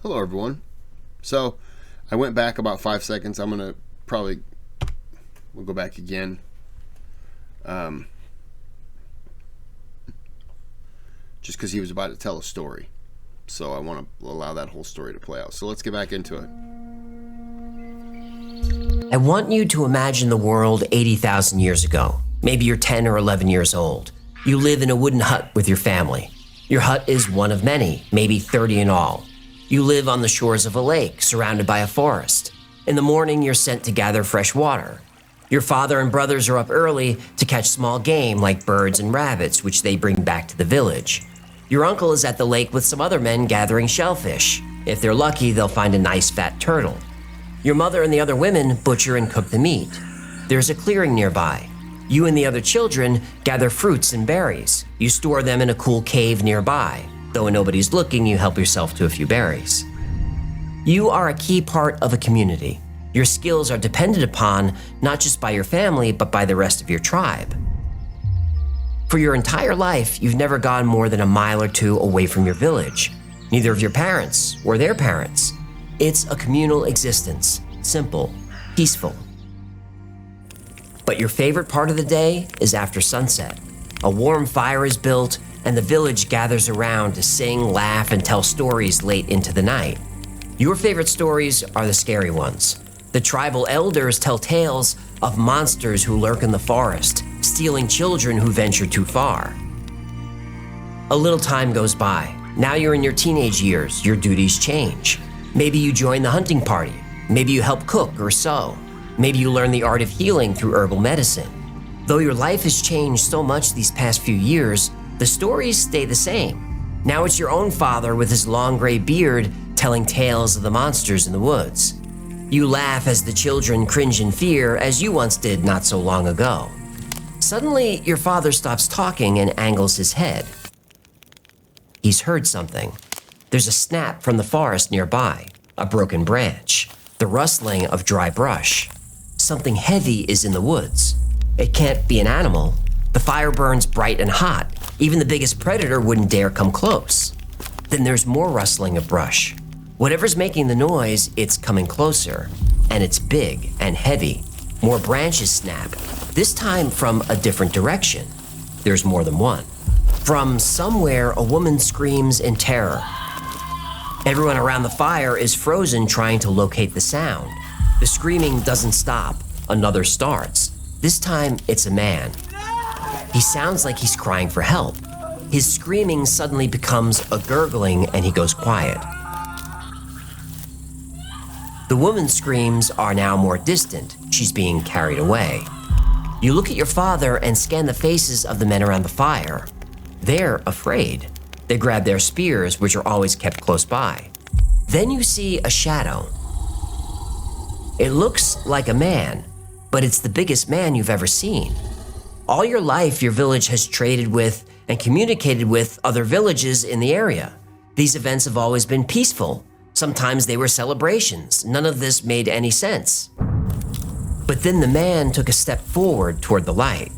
Hello, everyone. So, I went back about 5 seconds. I'm going to we'll go back again. Just because he was about to tell a story. So I want to allow that whole story to play out. So let's get back into it. I want you to imagine the world 80,000 years ago. Maybe you're 10 or 11 years old. You live in a wooden hut with your family. Your hut is one of many, maybe 30 in all. You live on the shores of a lake, surrounded by a forest. In the morning, you're sent to gather fresh water. Your father and brothers are up early to catch small game like birds and rabbits, which they bring back to the village. Your uncle is at the lake with some other men gathering shellfish. If they're lucky, they'll find a nice fat turtle. Your mother and the other women butcher and cook the meat. There's a clearing nearby. You and the other children gather fruits and berries. You store them in a cool cave nearby. Though when nobody's looking, you help yourself to a few berries. You are a key part of a community. Your skills are depended upon not just by your family, but by the rest of your tribe. For your entire life, you've never gone more than a mile or two away from your village, neither of your parents or their parents. It's a communal existence, simple, peaceful. But your favorite part of the day is after sunset. A warm fire is built, and the village gathers around to sing, laugh, and tell stories late into the night. Your favorite stories are the scary ones. The tribal elders tell tales of monsters who lurk in the forest, stealing children who venture too far. A little time goes by. Now you're in your teenage years, your duties change. Maybe you join the hunting party. Maybe you help cook or sew. Maybe you learn the art of healing through herbal medicine. Though your life has changed so much these past few years, the stories stay the same. Now it's your own father with his long gray beard telling tales of the monsters in the woods. You laugh as the children cringe in fear, as you once did not so long ago. Suddenly, your father stops talking and angles his head. He's heard something. There's a snap from the forest nearby, a broken branch, the rustling of dry brush. Something heavy is in the woods. It can't be an animal. The fire burns bright and hot. Even the biggest predator wouldn't dare come close. Then there's more rustling of brush. Whatever's making the noise, it's coming closer. And it's big and heavy. More branches snap, this time from a different direction. There's more than one. From somewhere, a woman screams in terror. Everyone around the fire is frozen trying to locate the sound. The screaming doesn't stop. Another starts. This time, it's a man. He sounds like he's crying for help. His screaming suddenly becomes a gurgling and he goes quiet. The woman's screams are now more distant. She's being carried away. You look at your father and scan the faces of the men around the fire. They're afraid. They grab their spears, which are always kept close by. Then you see a shadow. It looks like a man, but it's the biggest man you've ever seen. All your life, your village has traded with and communicated with other villages in the area. These events have always been peaceful. Sometimes they were celebrations. None of this made any sense. But then the man took a step forward toward the light.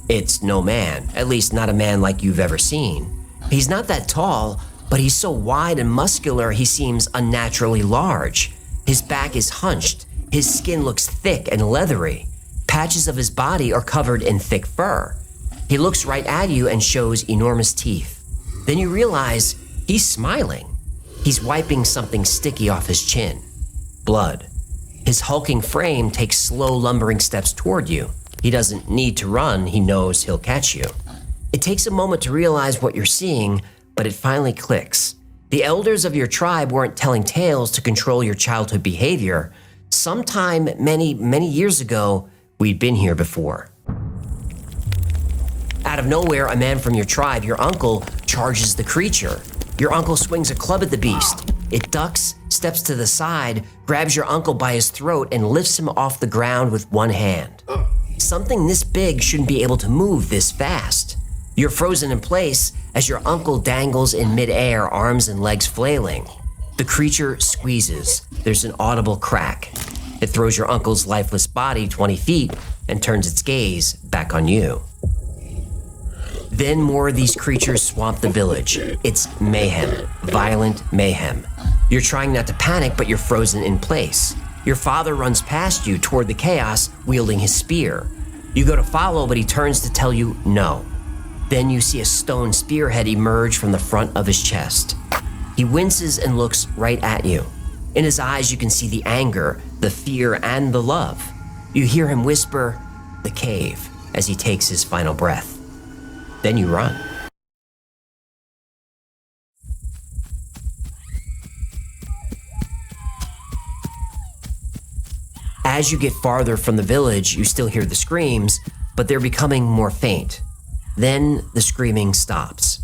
It's no man, at least not a man like you've ever seen. He's not that tall, but he's so wide and muscular he seems unnaturally large. His back is hunched. His skin looks thick and leathery. Patches of his body are covered in thick fur. He looks right at you and shows enormous teeth. Then you realize he's smiling. He's wiping something sticky off his chin. Blood. His hulking frame takes slow, lumbering steps toward you. He doesn't need to run. He knows he'll catch you. It takes a moment to realize what you're seeing, but it finally clicks. The elders of your tribe weren't telling tales to control your childhood behavior. Sometime many, many years ago, we'd been here before. Out of nowhere, a man from your tribe, your uncle, charges the creature. Your uncle swings a club at the beast. It ducks, steps to the side, grabs your uncle by his throat, and lifts him off the ground with one hand. Something this big shouldn't be able to move this fast. You're frozen in place as your uncle dangles in midair, arms and legs flailing. The creature squeezes. There's an audible crack. It throws your uncle's lifeless body 20 feet and turns its gaze back on you. Then more of these creatures swamp the village. It's mayhem, violent mayhem. You're trying not to panic, but you're frozen in place. Your father runs past you toward the chaos, wielding his spear. You go to follow, but he turns to tell you no. Then you see a stone spearhead emerge from the front of his chest. He winces and looks right at you. In his eyes, you can see the anger, the fear, and the love. You hear him whisper, "The cave," as he takes his final breath. Then you run. As you get farther from the village, you still hear the screams, but they're becoming more faint. Then the screaming stops.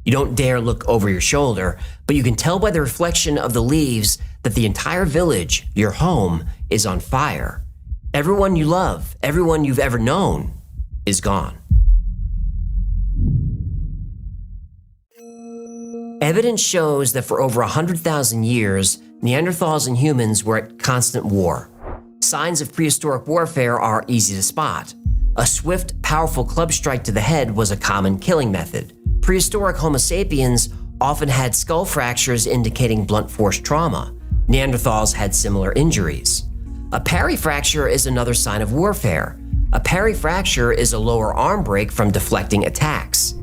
You don't dare look over your shoulder, but you can tell by the reflection of the leaves that the entire village, your home, is on fire. Everyone you love, everyone you've ever known, is gone. Evidence shows that for over 100,000 years, Neanderthals and humans were at constant war. Signs of prehistoric warfare are easy to spot. A swift, powerful club strike to the head was a common killing method. Prehistoric Homo sapiens often had skull fractures indicating blunt force trauma. Neanderthals had similar injuries. A parry fracture is another sign of warfare. A parry fracture is a lower arm break from deflecting attacks.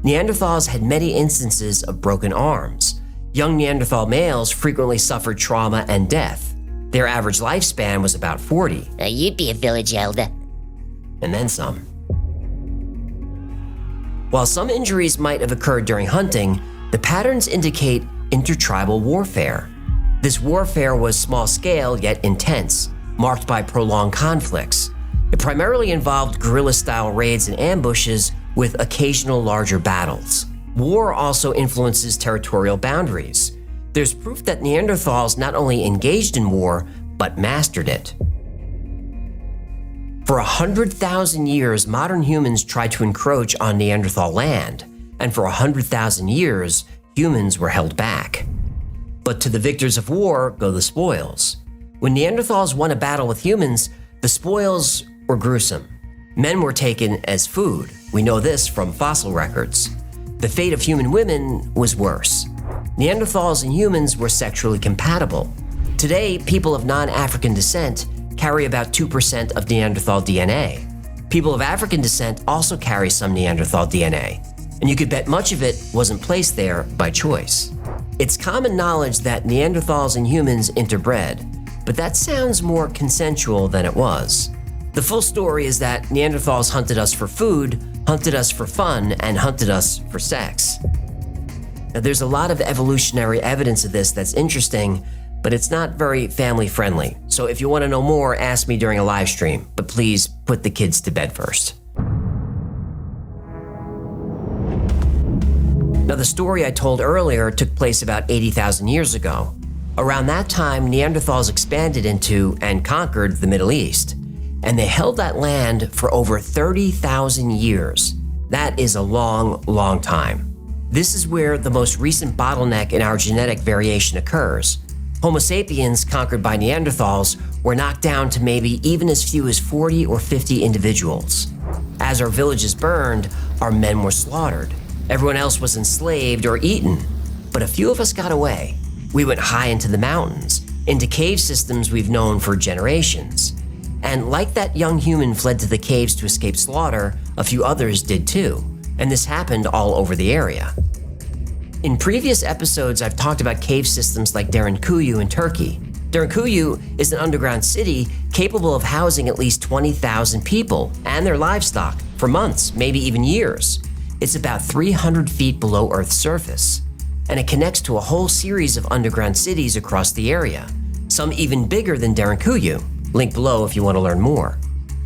Neanderthals had many instances of broken arms. Young Neanderthal males frequently suffered trauma and death. Their average lifespan was about 40. You'd be a village elder. And then some. While some injuries might have occurred during hunting, the patterns indicate intertribal warfare. This warfare was small-scale yet intense, marked by prolonged conflicts. It primarily involved guerrilla-style raids and ambushes with occasional larger battles. War also influences territorial boundaries. There's proof that Neanderthals not only engaged in war, but mastered it. For 100,000 years, modern humans tried to encroach on Neanderthal land, and for 100,000 years, humans were held back. But to the victors of war go the spoils. When Neanderthals won a battle with humans, the spoils were gruesome. Men were taken as food. We know this from fossil records. The fate of human women was worse. Neanderthals and humans were sexually compatible. Today, people of non-African descent carry about 2% of Neanderthal DNA. People of African descent also carry some Neanderthal DNA, and you could bet much of it wasn't placed there by choice. It's common knowledge that Neanderthals and humans interbred, but that sounds more consensual than it was. The full story is that Neanderthals hunted us for food, hunted us for fun, and hunted us for sex. Now, there's a lot of evolutionary evidence of this that's interesting, but it's not very family-friendly. So if you want to know more, ask me during a live stream, but please put the kids to bed first. Now, the story I told earlier took place about 80,000 years ago. Around that time, Neanderthals expanded into and conquered the Middle East, and they held that land for over 30,000 years. That is a long, long time. This is where the most recent bottleneck in our genetic variation occurs. Homo sapiens, conquered by Neanderthals, were knocked down to maybe even as few as 40 or 50 individuals. As our villages burned, our men were slaughtered. Everyone else was enslaved or eaten, but a few of us got away. We went high into the mountains, into cave systems we've known for generations. And like that young human fled to the caves to escape slaughter, a few others did too. And this happened all over the area. In previous episodes, I've talked about cave systems like Derinkuyu in Turkey. Derinkuyu is an underground city capable of housing at least 20,000 people and their livestock for months, maybe even years. It's about 300 feet below Earth's surface, and it connects to a whole series of underground cities across the area, some even bigger than Derinkuyu. Link below if you want to learn more.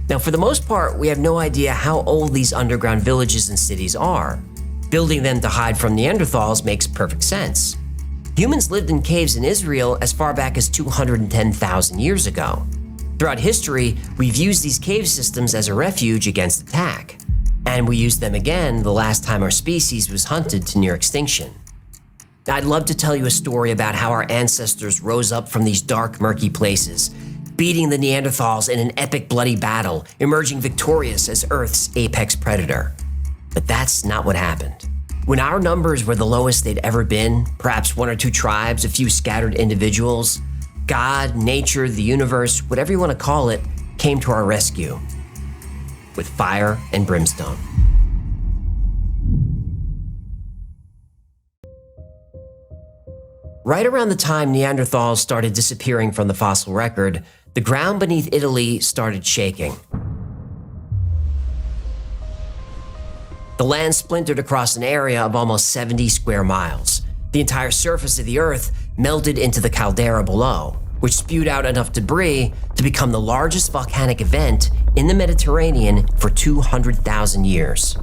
Now, for the most part, we have no idea how old these underground villages and cities are. Building them to hide from Neanderthals makes perfect sense. Humans lived in caves in Israel as far back as 210,000 years ago. Throughout history, we've used these cave systems as a refuge against attack. And we used them again the last time our species was hunted to near extinction. Now, I'd love to tell you a story about how our ancestors rose up from these dark, murky places, beating the Neanderthals in an epic bloody battle, emerging victorious as Earth's apex predator. But that's not what happened. When our numbers were the lowest they'd ever been, perhaps one or two tribes, a few scattered individuals, God, nature, the universe, whatever you want to call it, came to our rescue with fire and brimstone. Right around the time Neanderthals started disappearing from the fossil record, the ground beneath Italy started shaking. The land splintered across an area of almost 70 square miles. The entire surface of the Earth melted into the caldera below, which spewed out enough debris to become the largest volcanic event in the Mediterranean for 200,000 years.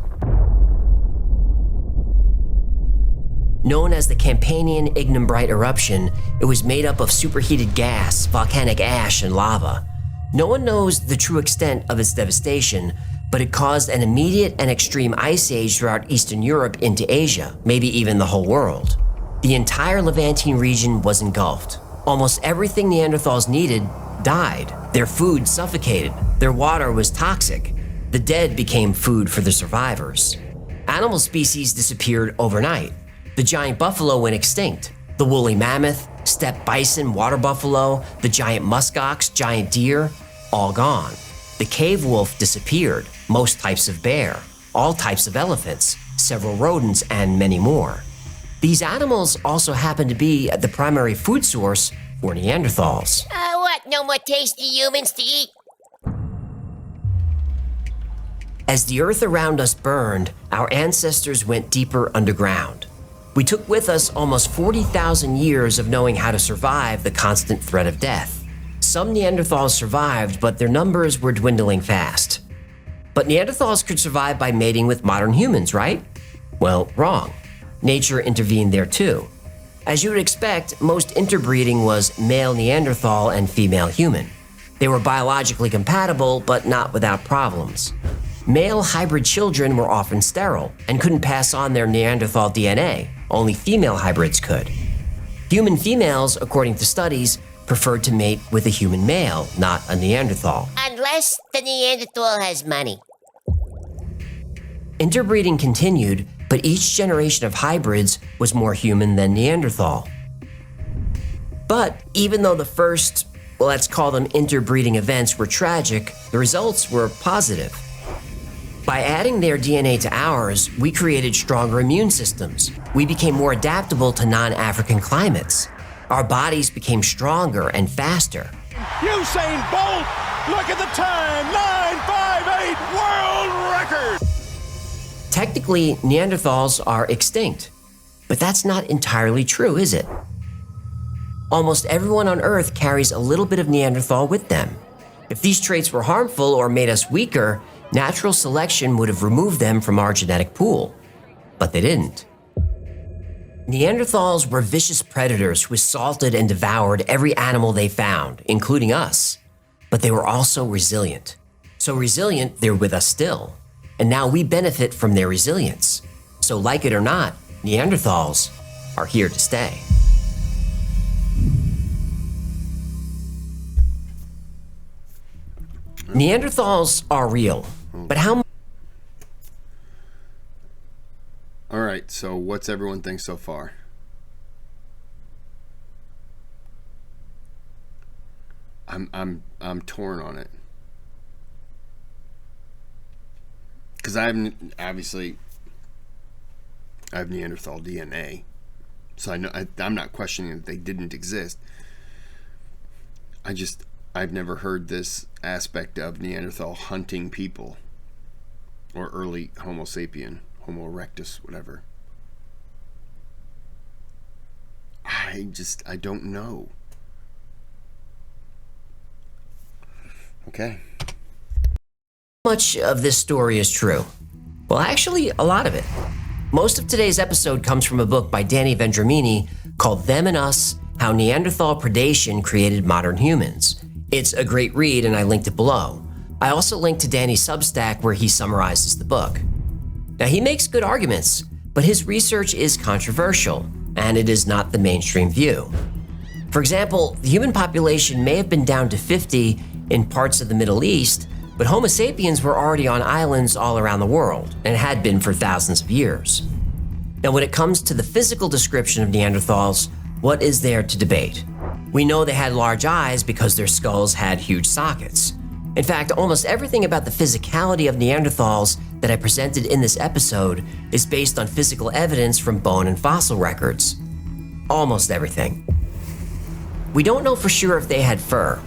Known as the Campanian Ignimbrite eruption, it was made up of superheated gas, volcanic ash, and lava. No one knows the true extent of its devastation, but it caused an immediate and extreme ice age throughout Eastern Europe into Asia, maybe even the whole world. The entire Levantine region was engulfed. Almost everything Neanderthals needed died. Their food suffocated. Their water was toxic. The dead became food for the survivors. Animal species disappeared overnight. The giant buffalo went extinct. The woolly mammoth, steppe bison, water buffalo, the giant muskox, giant deer, all gone. The cave wolf disappeared, most types of bear, all types of elephants, several rodents, and many more. These animals also happen to be the primary food source for Neanderthals. What? No more tasty humans to eat? As the earth around us burned, our ancestors went deeper underground. We took with us almost 40,000 years of knowing how to survive the constant threat of death. Some Neanderthals survived, but their numbers were dwindling fast. But Neanderthals could survive by mating with modern humans, right? Well, wrong. Nature intervened there too. As you would expect, most interbreeding was male Neanderthal and female human. They were biologically compatible, but not without problems. Male hybrid children were often sterile and couldn't pass on their Neanderthal DNA. Only female hybrids could. Human females, according to studies, preferred to mate with a human male, not a Neanderthal. Unless the Neanderthal has money. Interbreeding continued, but each generation of hybrids was more human than Neanderthal. But even though the first, well, let's call them interbreeding events, were tragic, the results were positive. By adding their DNA to ours, we created stronger immune systems. We became more adaptable to non-African climates. Our bodies became stronger and faster. Usain Bolt, look at the time, 9:58 world record! Technically, Neanderthals are extinct, but that's not entirely true, is it? Almost everyone on Earth carries a little bit of Neanderthal with them. If these traits were harmful or made us weaker, natural selection would have removed them from our genetic pool. But they didn't. Neanderthals were vicious predators who assaulted and devoured every animal they found, including us. But they were also resilient. So resilient, they're with us still. And now we benefit from their resilience. So like it or not, Neanderthals are here to stay. Neanderthals are real, but how? All right, so what's everyone think so far? I'm torn on it. Because I have Neanderthal DNA, so I know I'm not questioning that they didn't exist. I've never heard this aspect of Neanderthal hunting people, or early Homo sapien, Homo erectus, whatever. I don't know. Okay. How much of this story is true? Well, actually, a lot of it. Most of today's episode comes from a book by Danny Vendramini called Them and Us: How Neanderthal Predation Created Modern Humans. It's a great read, and I linked it below. I also linked to Danny's Substack where he summarizes the book. Now, he makes good arguments, but his research is controversial, and it is not the mainstream view. For example, the human population may have been down to 50 in parts of the Middle East, but Homo sapiens were already on islands all around the world, and had been for thousands of years. Now, when it comes to the physical description of Neanderthals, what is there to debate? We know they had large eyes because their skulls had huge sockets. In fact, almost everything about the physicality of Neanderthals that I presented in this episode is based on physical evidence from bone and fossil records. Almost everything. We don't know for sure if they had fur,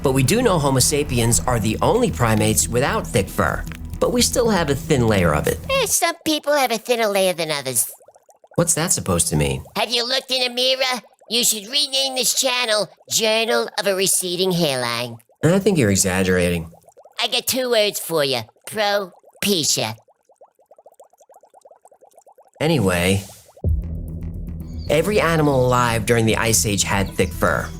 but we do know Homo sapiens are the only primates without thick fur, but we still have a thin layer of it. Some people have a thinner layer than others. What's that supposed to mean? Have you looked in a mirror? You should rename this channel Journal of a Receding Hairline. I think you're exaggerating. I got 2 words for you. Propecia. Anyway, every animal alive during the Ice Age had thick fur,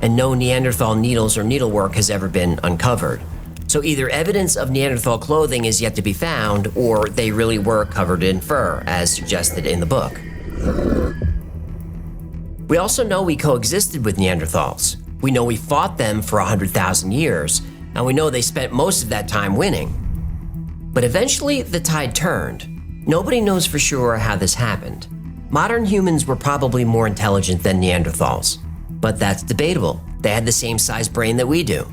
and no Neanderthal needles or needlework has ever been uncovered. So either evidence of Neanderthal clothing is yet to be found, or they really were covered in fur, as suggested in the book. We also know we coexisted with Neanderthals. We know we fought them for 100,000 years, and we know they spent most of that time winning. But eventually, the tide turned. Nobody knows for sure how this happened. Modern humans were probably more intelligent than Neanderthals, but that's debatable. They had the same size brain that we do.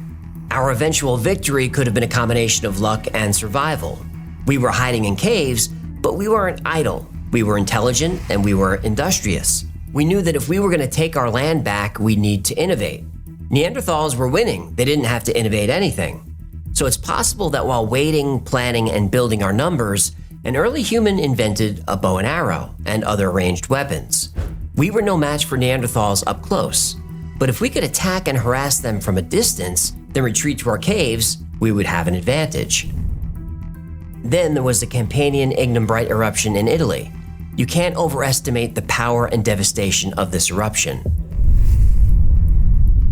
Our eventual victory could have been a combination of luck and survival. We were hiding in caves, but we weren't idle. We were intelligent and we were industrious. We knew that if we were going to take our land back, we'd need to innovate. Neanderthals were winning. They didn't have to innovate anything. So it's possible that while waiting, planning, and building our numbers, an early human invented a bow and arrow and other ranged weapons. We were no match for Neanderthals up close. But if we could attack and harass them from a distance, then retreat to our caves, we would have an advantage. Then there was the Campanian ignimbrite eruption in Italy. You can't overestimate the power and devastation of this eruption.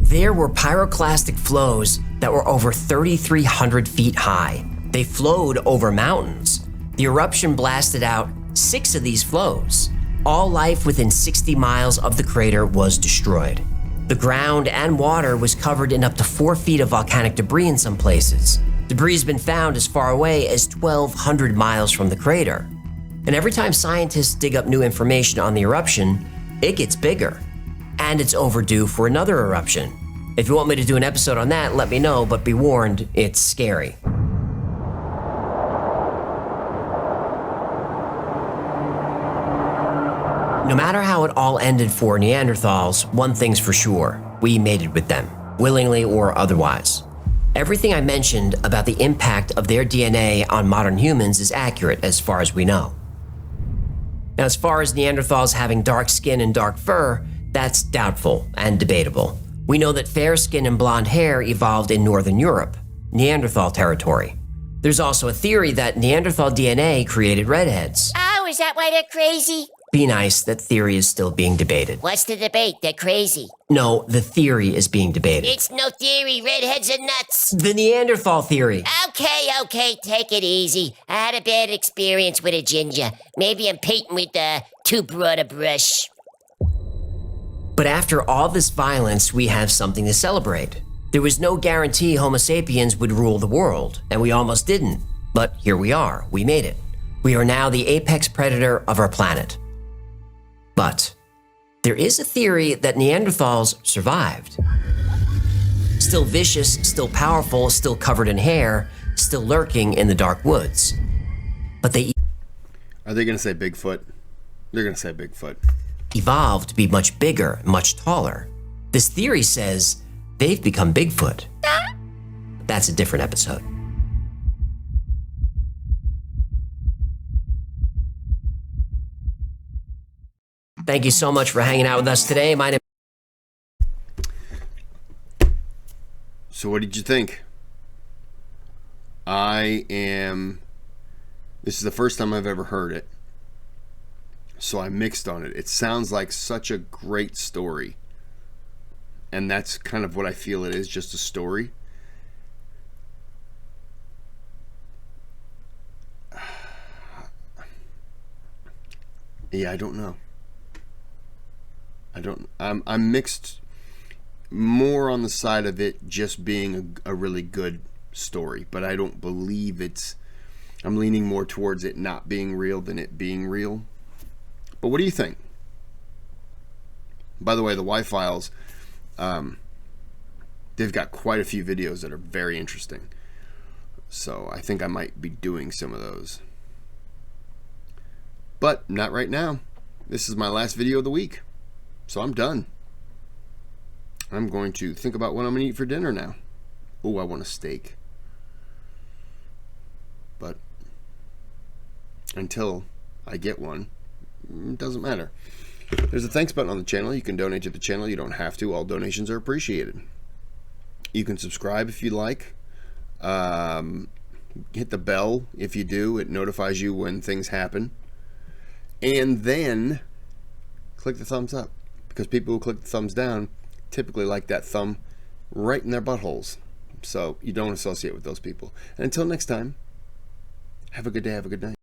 There were pyroclastic flows that were over 3,300 feet high. They flowed over mountains. The eruption blasted out 6 of these flows. All life within 60 miles of the crater was destroyed. The ground and water was covered in up to 4 feet of volcanic debris in some places. Debris has been found as far away as 1,200 miles from the crater. And every time scientists dig up new information on the eruption, it gets bigger. And it's overdue for another eruption. If you want me to do an episode on that, let me know, but be warned, it's scary. No matter how it all ended for Neanderthals, one thing's for sure: we mated with them, willingly or otherwise. Everything I mentioned about the impact of their DNA on modern humans is accurate as far as we know. Now, as far as Neanderthals having dark skin and dark fur, that's doubtful and debatable. We know that fair skin and blonde hair evolved in Northern Europe, Neanderthal territory. There's also a theory that Neanderthal DNA created redheads. Oh, is that why they're crazy? Be nice, that theory is still being debated. What's the debate? They're crazy. No, the theory is being debated. It's no theory. Redheads are nuts. The Neanderthal theory. Okay, take it easy. I had a bad experience with a ginger. Maybe I'm painting with too broad a brush. But after all this violence, we have something to celebrate. There was no guarantee Homo sapiens would rule the world, and we almost didn't. But here we are. We made it. We are now the apex predator of our planet. But there is a theory that Neanderthals survived. Still vicious, still powerful, still covered in hair, still lurking in the dark woods. But they Are they going to say Bigfoot? They're going to say Bigfoot. evolved to be much bigger, much taller. This theory says they've become Bigfoot. That's a different episode. Thank you so much for hanging out with us today. My name. So what did you think? This is the first time I've ever heard it. So I mixed on it. It sounds like such a great story. And that's kind of what I feel it is, just a story. Yeah, I don't know. I'm mixed more on the side of it just being a really good story, but I don't believe I'm leaning more towards it not being real than it being real. But what do you think? By the way, the Y-Files, they've got quite a few videos that are very interesting. So I think I might be doing some of those. But not right now. This is my last video of the week. So I'm done. I'm going to think about what I'm going to eat for dinner now. Oh, I want a steak. But until I get one, it doesn't matter. There's a thanks button on the channel. You can donate to the channel. You don't have to. All donations are appreciated. You can subscribe if you like. Hit the bell if you do. It notifies you when things happen. And then click the thumbs up, because people who click the thumbs down typically like that thumb right in their buttholes. So you don't associate with those people. And until next time, have a good day, have a good night.